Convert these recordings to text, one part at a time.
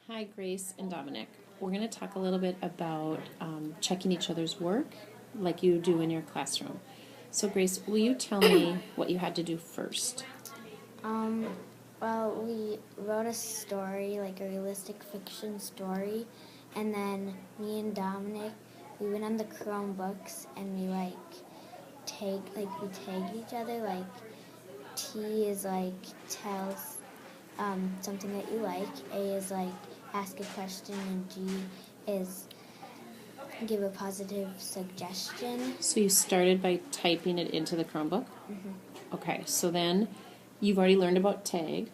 Hi, Grace and Dominic. We're going to talk a little bit about checking each other's work like you do in your classroom. So, Grace, will you tell me what you had to do first? Um, we wrote a story, like a realistic fiction story, and then me and Dominic, we went on the Chromebooks and we we tag each other. Like T is like tell something that you like. A is like ask a question, and G is give a positive suggestion. So, you started by typing it into the Chromebook? Okay, so then you've already learned about tag.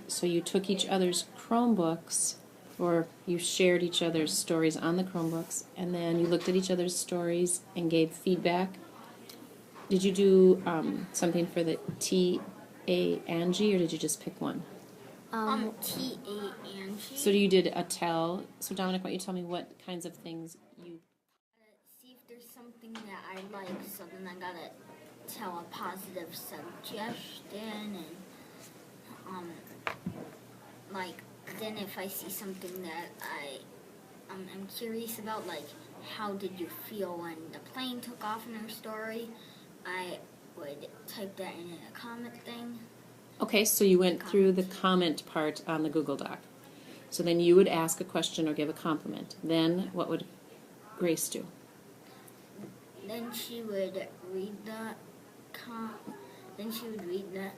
So, you took each other's Chromebooks, or you shared each other's stories on the Chromebooks, and then you looked at each other's stories and gave feedback. Did you do something for the T, A, and G, or did you just pick one? T, A, and G. So you did a tell. So Dominic, why don't you tell me what kinds of things you... See if there's something that I like, so then I gotta tell a positive suggestion, and then if I see something that I'm curious about, like how did you feel when the plane took off in her story, I would type that in a comment thing. Okay, so you went through the comment part on the Google Doc. So then you would ask a question or give a compliment. Then what would Grace do? Then she would read the then she would read the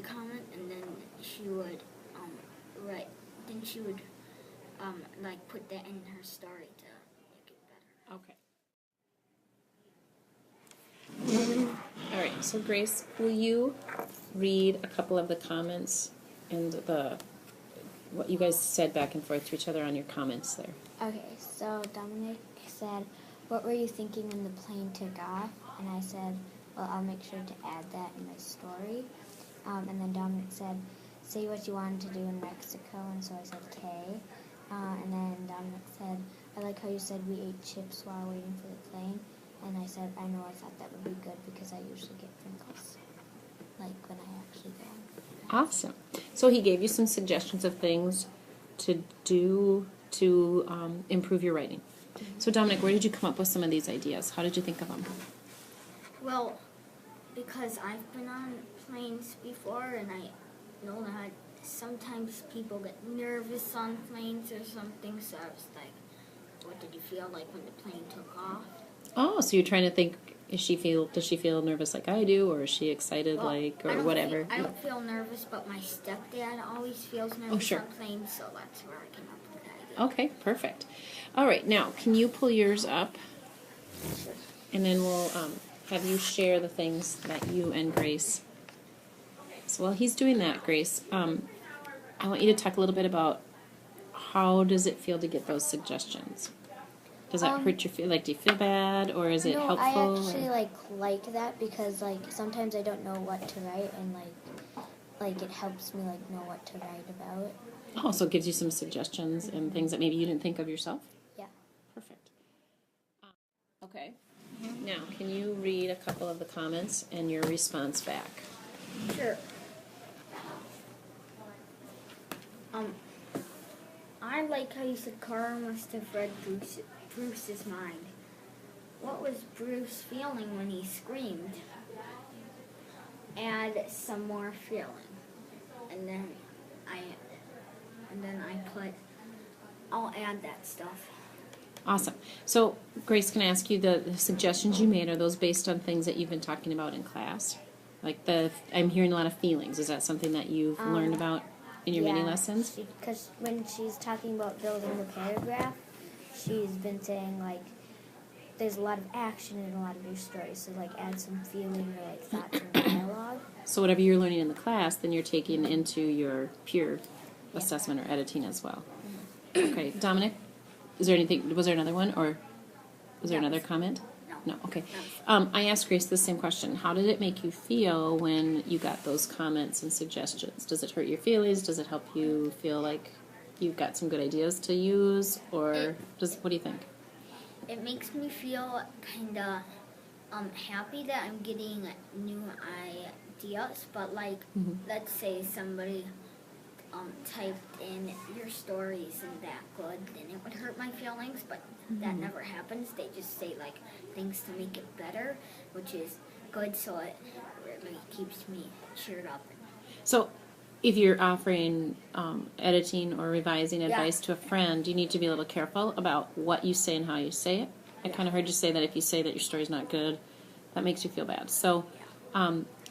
comment, and then she would write. Then she would put that in her story to make it better. Okay. All right. So Grace, will you read a couple of the comments and what you guys said back and forth to each other on your comments there? Okay, so Dominic said, "What were you thinking when the plane took off?" And I said, "Well, I'll make sure to add that in my story." And then Dominic said, "Say what you wanted to do in Mexico," and so I said K. And then Dominic said, "I like how you said we ate chips while waiting for the plane." And I said, "I know, I thought that would be good because I usually get Pringles, like when I actually go." Awesome. So he gave you some suggestions of things to do to improve your writing. So Dominic, where did you come up with some of these ideas? How did you think of them? Well, because I've been on planes before, and I know that sometimes people get nervous on planes or something, so I was like, what did you feel like when the plane took off? Oh, so you're trying to think, does she feel nervous like I do, or is she excited or whatever? I don't feel nervous, but my stepdad always feels nervous on planes, so that's where I came up with the idea. Okay, perfect. All right, now, can you pull yours up? Sure. And then we'll have you share the things that you and Grace... So while he's doing that, Grace, I want you to talk a little bit about how does it feel to get those suggestions? Does that hurt your feel? Like, do you feel bad, or is it No, helpful? I actually like that because sometimes I don't know what to write, and it helps me know what to write about. Oh, so it gives you some suggestions and things that maybe you didn't think of yourself? Yeah. Perfect. Okay. Now, can you read a couple of the comments and your response back? Sure. I like how you said Carl must have read Bruce's mind. What was Bruce feeling when he screamed? Add some more feeling. And then I put, I'll add that stuff. Awesome. So, Grace, can I ask you, the suggestions you made, are those based on things that you've been talking about in class? Like I'm hearing a lot of feelings. Is that something that you've learned about in your mini lessons? Because when she's talking about building the paragraph, she's been saying there's a lot of action in a lot of your stories, so add some feeling or thoughts and dialogue. So whatever you're learning in the class, then you're taking into your peer assessment or editing as well. Okay, Dominic, was there another one, or was there another comment? No, okay. I asked Grace the same question. How did it make you feel when you got those comments and suggestions? Does it hurt your feelings? Does it help you feel like you've got some good ideas to use? Or what do you think? It makes me feel kind of happy that I'm getting new ideas, but let's say somebody typed in your story isn't that good, then it would hurt my feelings, but that never happens. They just say like things to make it better, which is good, so it really keeps me cheered up. So, if you're offering editing or revising Yeah. advice to a friend, you need to be a little careful about what you say and how you say it. I kind of heard you say that if you say that your story's not good, that makes you feel bad. So,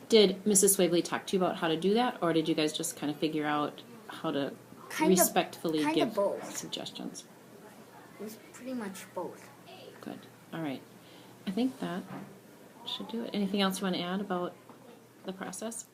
did Mrs. Swavely talk to you about how to do that, or did you guys just kind of figure out how to respectfully give both. suggestions? It was pretty much both. Good. All right. I think that should do it. Anything else you want to add about the process?